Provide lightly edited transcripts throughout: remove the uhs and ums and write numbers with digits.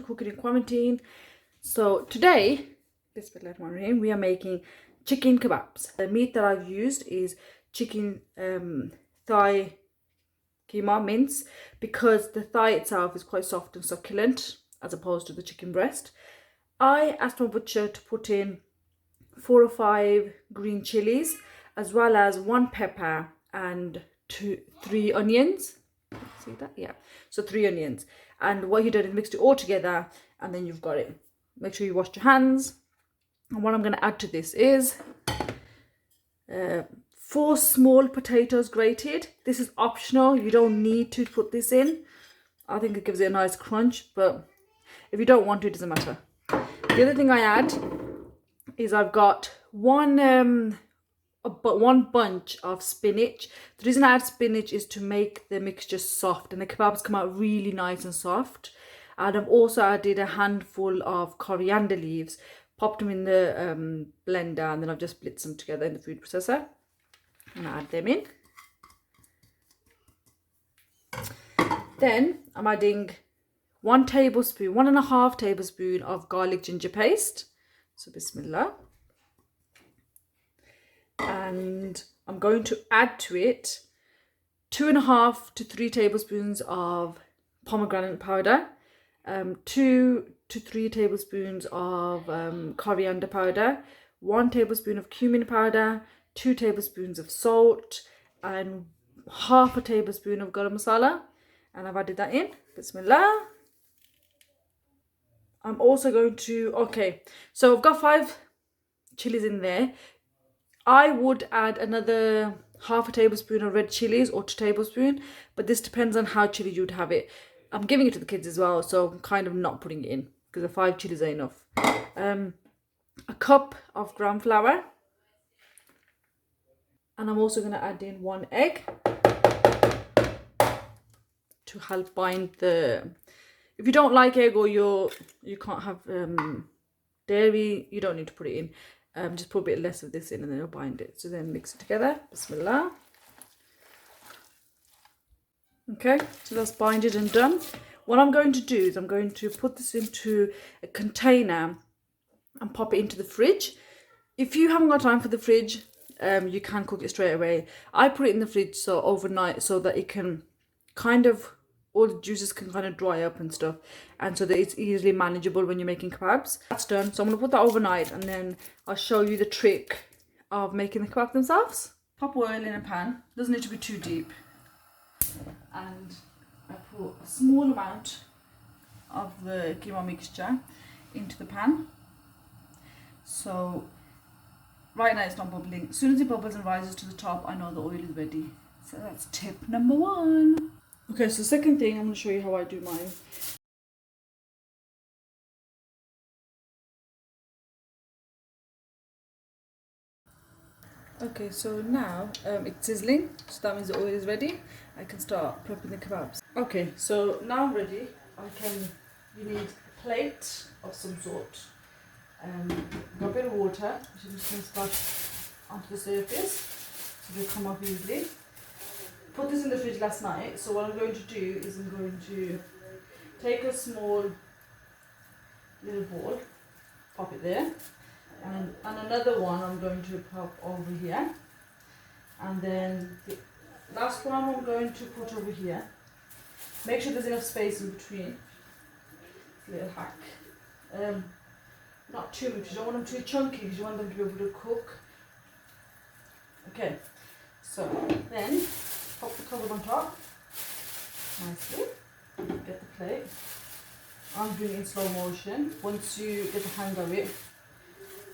cooking in quarantine. So today, Bismillahirrahmanirrahim, we are making chicken kebabs. The meat that I've used is chicken thigh keema mince, because the thigh itself is quite soft and succulent as opposed to the chicken breast. I asked my butcher to put in 4 or 5 green chilies, as well as 1 pepper and 3 onions. See that? Yeah. So 3 onions. And what he did is mixed it all together, and then you've got it. Make sure you wash your hands. And what I'm going to add to this is 4 small potatoes grated. This is optional. You don't need to put this in. I think it gives it a nice crunch, but if you don't want to, it doesn't matter. The other thing I add is I've got one bunch of spinach. The reason I add spinach is to make the mixture soft, and the kebabs come out really nice and soft. And I've also added a handful of coriander leaves, popped them in the blender, and then I've just blitzed them together in the food processor. And I add them in. Then I'm adding 1.5 tablespoon of garlic ginger paste. So bismillah. And I'm going to add to it 2.5 to 3 tablespoons of pomegranate powder, 2 to 3 tablespoons of coriander powder, 1 tablespoon of cumin powder, 2 tablespoons of salt, and half a tablespoon of garam masala. And I've added that in. Bismillah. I'm also going to, okay, so I've got 5 chilies in there. I would add another half a tablespoon of red chilies, or 2 tablespoons, but this depends on how chili you'd have it. I'm giving it to the kids as well, so I'm kind of not putting it in because the 5 chilies are enough. A cup of gram flour, and I'm also going to add in 1 egg to help bind the. If you don't like egg, or you can't have dairy, you don't need to put it in. Just put a bit less of this in, and then you'll bind it. So then mix it together. Bismillah. Okay, so that's binded and done. What I'm going to do is I'm going to put this into a container and pop it into the fridge. If you haven't got time for the fridge, you can cook it straight away. I put it in the fridge so overnight, so that it can kind of, all the juices can kind of dry up and stuff, and so that it's easily manageable when you're making kebabs. That's done. So I'm going to put that overnight, and then I'll show you the trick of making the kebab themselves. Pop oil in a pan. Doesn't need to be too deep. And I put a small amount of the keema mixture into the pan. So right now it's not bubbling. As soon as it bubbles and rises to the top, I know the oil is ready. So that's tip number 1. Okay, so second thing, I'm going to show you how I do mine. Okay, so now it's sizzling, so that means the oil is ready. I can start prepping the kebabs. Okay, so now I'm ready. You need a plate of some sort. Got a bit of water, which I'm just going to splash onto the surface, so they'll come off easily. Put this in the fridge last night, so what I'm going to do is I'm going to take a small little ball, pop it there, and another one I'm going to pop over here, and then the last one I'm going to put over here. Make sure there's enough space in between. Little hack. Not too much, you don't want them too chunky because you want them to be able to cook. Okay, so then pop the cover on top nicely. Get the plate. I'm doing it in slow motion. Once you get the hang of it,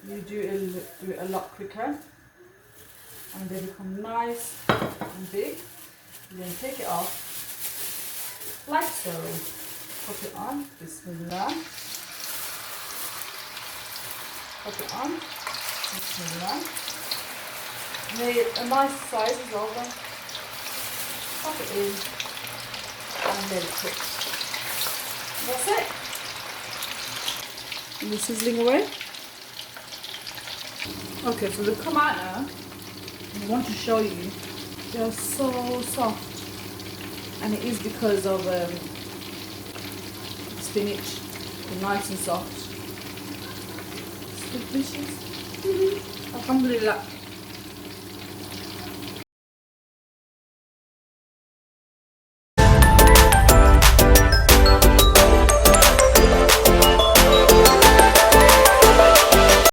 you do it a lot quicker, and they become nice and big. And then take it off like so. Pop it on. Bismillah. Pop it on. Bismillah. Made a nice size as well. Then pop it in and let it cook. And that's it. And the sizzling away. Okay, so they've come out now. I want to show you. They're so soft, and it is because of spinach. They're nice and soft. Suspicious. Alhamdulillah.